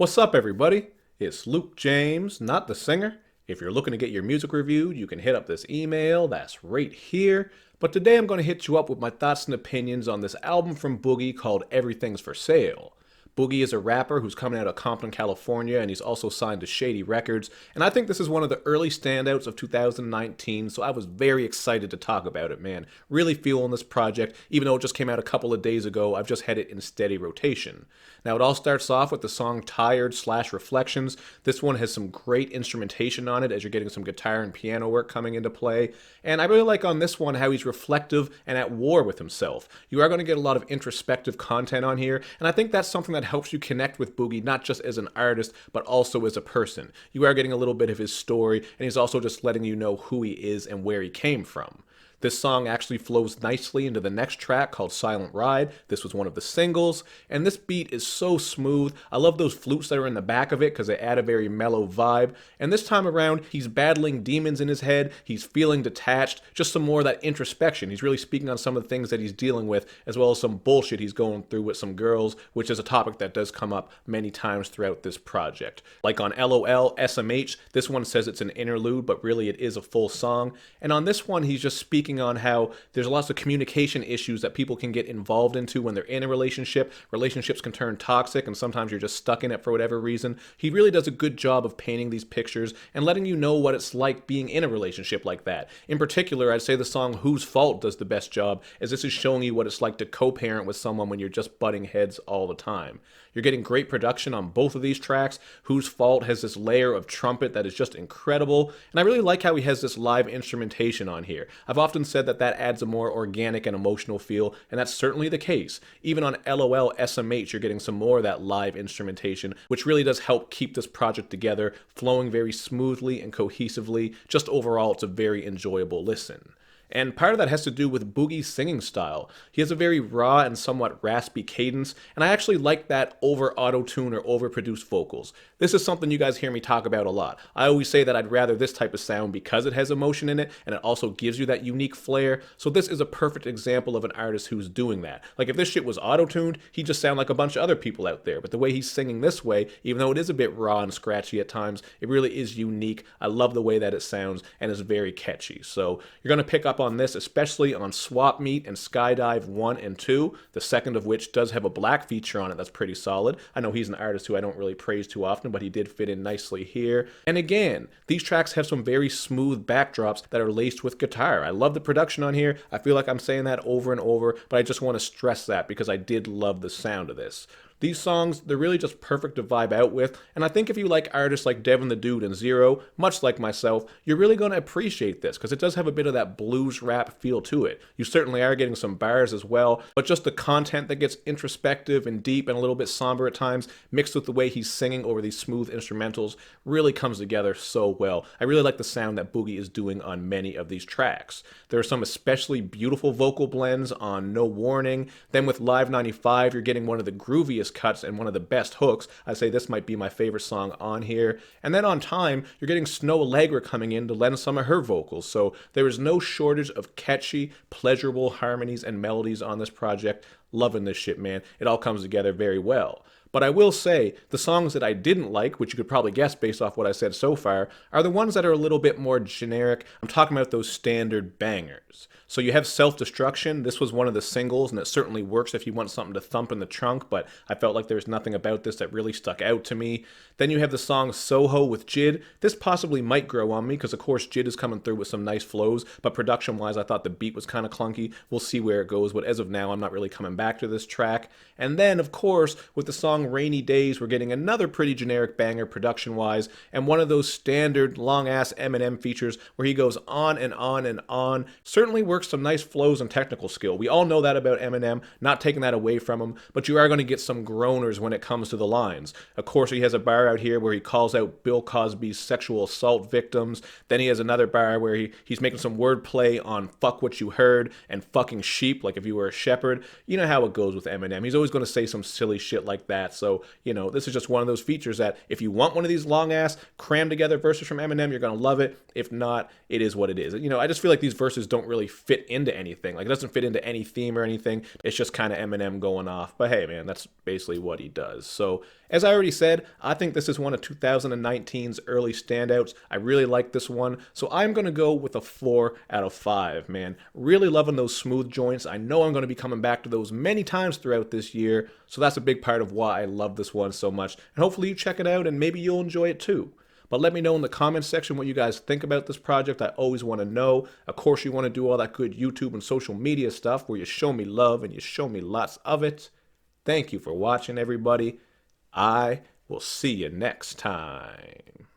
What's up, everybody? It's Luke James, not the singer. If you're looking to get your music reviewed, you can hit up this email that's right here. But today I'm going to hit you up with my thoughts and opinions on this album from Boogie called Everything's for Sale. Boogie is a rapper who's coming out of Compton, California, and he's also signed to Shady Records. And I think this is one of the early standouts of 2019, so I was very excited to talk about it, man. Really feeling this project, even though it just came out a couple of days ago, I've just had it in steady rotation. Now, it all starts off with the song Tired/Reflections. This one has some great instrumentation on it as you're getting some guitar and piano work coming into play. And I really like on this one how he's reflective and at war with himself. You are going to get a lot of introspective content on here, and I think that's something that helps you connect with Boogie, not just as an artist, but also as a person. You are getting a little bit of his story, and he's also just letting you know who he is and where he came from. This song actually flows nicely into the next track called Silent Ride. This was one of the singles, and this beat is so smooth. I love those flutes that are in the back of it because they add a very mellow vibe. And this time around, he's battling demons in his head. He's feeling detached, just some more of that introspection. He's really speaking on some of the things that he's dealing with, as well as some bullshit he's going through with some girls, which is a topic that does come up many times throughout this project. Like on LOL, SMH, this one says it's an interlude, but really it is a full song. And on this one, he's just speaking on how there's lots of communication issues that people can get involved into when they're in a relationship. Relationships can turn toxic, and sometimes you're just stuck in it for whatever reason. He really does a good job of painting these pictures and letting you know what it's like being in a relationship like that. In particular, I'd say the song Whose Fault does the best job, as this is showing you what it's like to co-parent with someone when you're just butting heads all the time. You're getting great production on both of these tracks. Whose Fault has this layer of trumpet that is just incredible, and I really like how he has this live instrumentation on here. I've often said that adds a more organic and emotional feel, and that's certainly the case. Even on LOL SMH, you're getting some more of that live instrumentation, which really does help keep this project together, flowing very smoothly and cohesively. Just overall, it's a very enjoyable listen. And part of that has to do with Boogie's singing style. He has a very raw and somewhat raspy cadence, and I actually like that over auto-tune or overproduced vocals. This is something you guys hear me talk about a lot. I always say that I'd rather this type of sound because it has emotion in it, and it also gives you that unique flair. So this is a perfect example of an artist who's doing that. Like if this shit was auto-tuned, he'd just sound like a bunch of other people out there. But the way he's singing this way, even though it is a bit raw and scratchy at times, it really is unique. I love the way that it sounds, and it's very catchy. So you're going to pick up on this, especially on Swapmeet and Skydive 1 and 2, the second of which does have a black feature on it that's pretty solid. I know he's an artist who I don't really praise too often, but he did fit in nicely here. And again, these tracks have some very smooth backdrops that are laced with guitar. I love the production on here. I feel like I'm saying that over and over, but I just want to stress that because I did love the sound of this. These songs, they're really just perfect to vibe out with, and I think if you like artists like Devin the Dude and Zero, much like myself, you're really going to appreciate this, because it does have a bit of that blues rap feel to it. You certainly are getting some bars as well, but just the content that gets introspective and deep and a little bit somber at times, mixed with the way he's singing over these smooth instrumentals, really comes together so well. I really like the sound that Boogie is doing on many of these tracks. There are some especially beautiful vocal blends on No Warning. Then with Live 95, you're getting one of the grooviest cuts and one of the best hooks. I'd say this might be my favorite song on here. And then on Time, you're getting Snow Allegra coming in to lend some of her vocals. So there is no shortage of catchy, pleasurable harmonies and melodies on this project. Loving this shit, man. It all comes together very well. But I will say, the songs that I didn't like, which you could probably guess based off what I said so far, are the ones that are a little bit more generic. I'm talking about those standard bangers. So you have Self-Destruction. This was one of the singles, and it certainly works if you want something to thump in the trunk, but I felt like there was nothing about this that really stuck out to me. Then you have the song Soho with Jid. This possibly might grow on me, because of course Jid is coming through with some nice flows, but production-wise I thought the beat was kind of clunky. We'll see where it goes, but as of now I'm not really coming back to this track. And then, of course, with the song Rainy Days, we're getting another pretty generic banger production-wise, and one of those standard long-ass Eminem features where he goes on and on and on. Certainly works some nice flows and technical skill. We all know that about Eminem, not taking that away from him, but you are going to get some groaners when it comes to the lines. Of course, he has a bar out here where he calls out Bill Cosby's sexual assault victims. Then he has another bar where he's making some wordplay on fuck what you heard and fucking sheep, like if you were a shepherd. You know how it goes with Eminem. He's always going to say some silly shit like that. that. So, this is just one of those features that if you want one of these long ass crammed together verses from Eminem, you're going to love it. If not, it is what it is. I just feel like these verses don't really fit into anything. Like, it doesn't fit into any theme or anything. It's just kind of Eminem going off. But hey, man, that's basically what he does. So, as I already said, I think this is one of 2019's early standouts. I really like this one. So I'm going to go with a 4 out of 5, man. Really loving those smooth joints. I know I'm going to be coming back to those many times throughout this year. So that's a big part of why I love this one so much. And hopefully you check it out and maybe you'll enjoy it too. But let me know in the comments section what you guys think about this project. I always want to know. Of course, you want to do all that good YouTube and social media stuff where you show me love and you show me lots of it. Thank you for watching, everybody. I will see you next time.